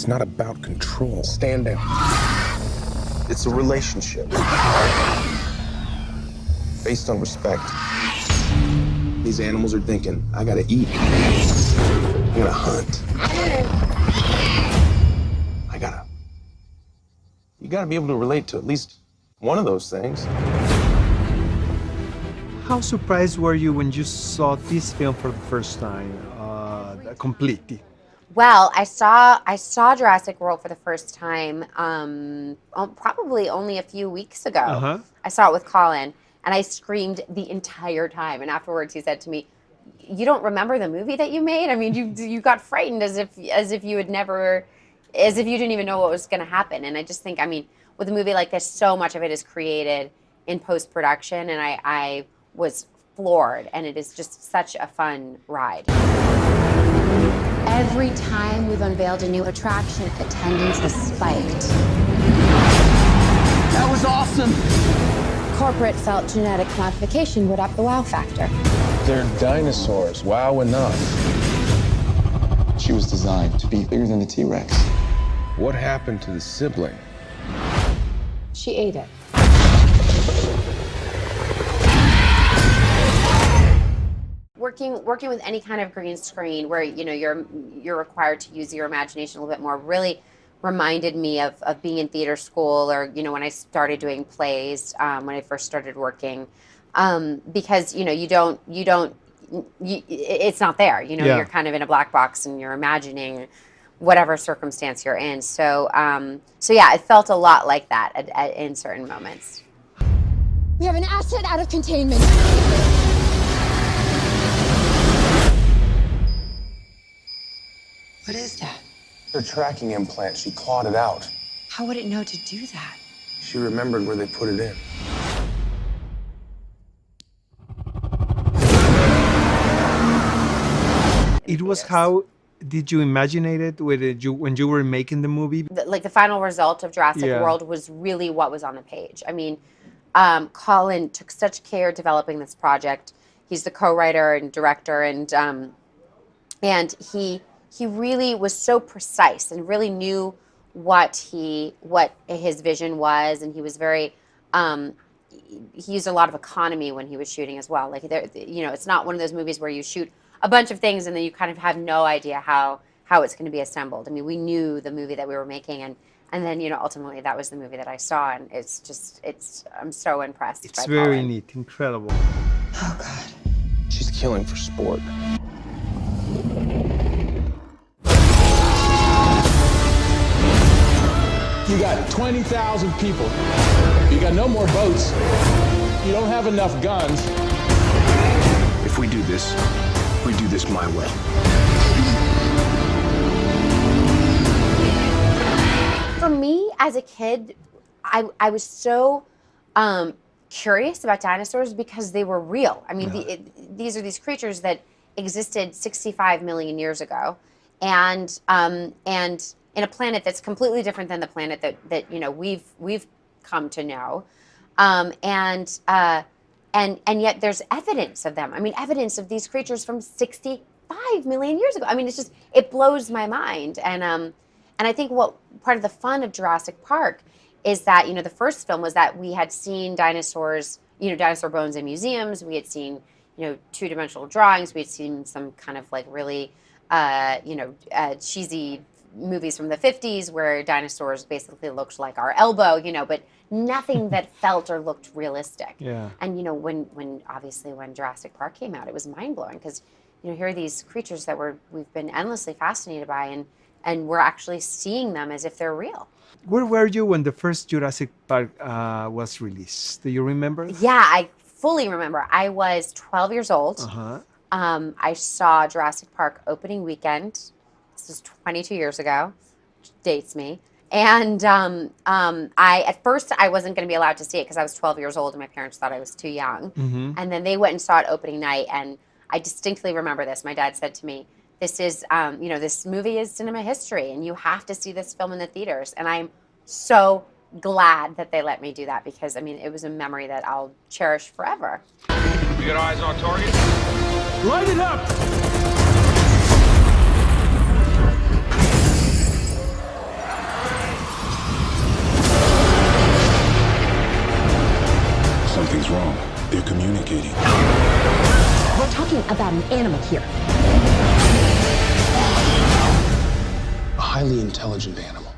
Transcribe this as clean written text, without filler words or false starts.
It's not about control. Stand down. It's a relationship based on respect. These animals are thinking, I gotta eat. I gotta hunt. You gotta be able to relate to at least one of those things. How surprised were you when you saw this film for the first time, completely? Well, I saw Jurassic World for the first time probably only a few weeks ago. Uh-huh. I saw it with Colin, and I screamed the entire time. And afterwards, he said to me, "You don't remember the movie that you made? I mean, you got frightened as if you had never, as if you didn't even know what was going to happen." And I just think, I mean, with a movie like this, so much of it is created in post-production, and I was floored, and it is just such a fun ride. Every time we've unveiled a new attraction, attendance has spiked. That was awesome. Corporate felt genetic modification would up the wow factor. They're dinosaurs. Wow enough. She was designed to be bigger than the T-Rex. What happened to the sibling? She ate it. Working with any kind of green screen where you're required to use your imagination a little bit more really reminded me of being in theater school, or when I started doing plays when I first started working, because it's not there. You're kind of in a black box and you're imagining whatever circumstance you're in. So yeah, it felt a lot like that in certain moments. We have an asset out of containment. What is that? Her tracking implant, she clawed it out. How would it know to do that? She remembered where they put it in. It was how did you imagine it when you were making the movie? The final result of Jurassic Yeah. World was really what was on the page. I mean, Colin took such care developing this project. He's the co-writer and director, and he really was so precise and really knew what his vision was, and he was very he used a lot of economy when he was shooting as well. Like it's not one of those movies where you shoot a bunch of things and then you kind of have no idea how it's going to be assembled. I mean, we knew the movie that we were making, and then ultimately that was the movie that I saw, and I'm so impressed. It's by very Colin. neat, incredible. Oh, God. She's killing for sport. You got 20,000 people. You got no more boats. You don't have enough guns. If we do this my way. For me, as a kid, I was so curious about dinosaurs because they were real. I mean, these are these creatures that existed 65 million years ago, and in a planet that's completely different than the planet that we've come to know, and yet there's evidence of them. I mean, evidence of these creatures from 65 million years ago. I mean, it blows my mind. And I think what part of the fun of Jurassic Park is that, the first film was that we had seen dinosaurs, dinosaur bones in museums. We had seen, two-dimensional drawings. We had seen some kind of like really, cheesy movies from the 50s where dinosaurs basically looked like our elbow, but nothing that felt or looked realistic. Yeah. And when Jurassic Park came out, it was mind-blowing because here are these creatures that we've been endlessly fascinated by, and we're actually seeing them as if they're real. Where were you when the first Jurassic Park was released? Do you remember? Yeah, I fully remember. I was 12 years old. Uh-huh. I saw Jurassic Park opening weekend. This was 22 years ago, which dates me. And at first I wasn't going to be allowed to see it because I was 12 years old and my parents thought I was too young. Mm-hmm. And then they went and saw it opening night, and I distinctly remember this. My dad said to me, "This is, this movie is cinema history, and you have to see this film in the theaters." And I'm so glad that they let me do that because, it was a memory that I'll cherish forever. We got eyes on target. Light it up! wrong. They're communicating. We're talking about an animal here. A highly intelligent animal.